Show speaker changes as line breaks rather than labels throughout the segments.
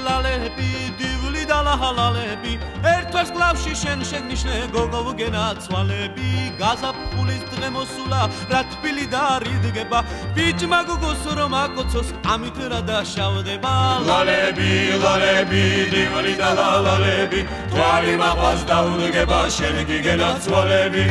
ლალები დივლი და ლალები ერთვას გლავში შენ შეგნიშნე გოგო გენაცვალები გაზაფხულის დღე მოსულა რა თბილი და რიდგება ბიჭმა გოგოს რომ აკოცოს ამით რა დაშავდება ლალები დივლი და ლალები თვალი მაყვას დაუდგება შენ გენაცვალები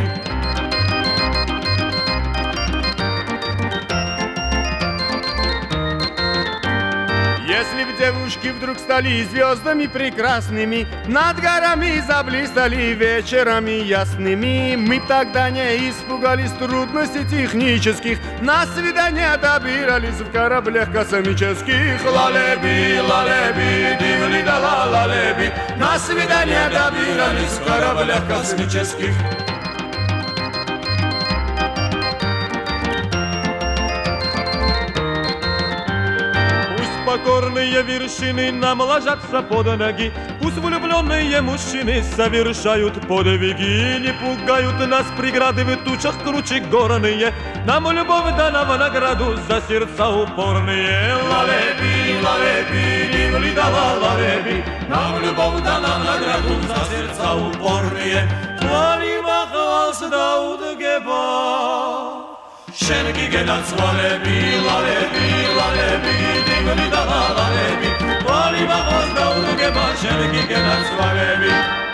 Если б девушки вдруг стали звездами прекрасными, над горами заблистали вечерами ясными, мы б тогда не испугались трудностей технических, на свидания добирались в кораблях космических. Лалеби, дивли да лалеби, на свидания добирались в кораблях космических.
Покорные вершины нам ложатся под ноги, пусть влюбленные мужчины совершают подвиги, не пугают нас преграды в тучах круче горные, нам любовь дана в награду за сердца упорные. Лалеби, дивли да лалеби, нам любовь дана в награду за сердца упорные. Твори махалс да удгеба, შენგი გენაცვალები, ლალები, დივლი და ლალები, ვალი მაღალს დაუდგება, შენგი გენაცვალები.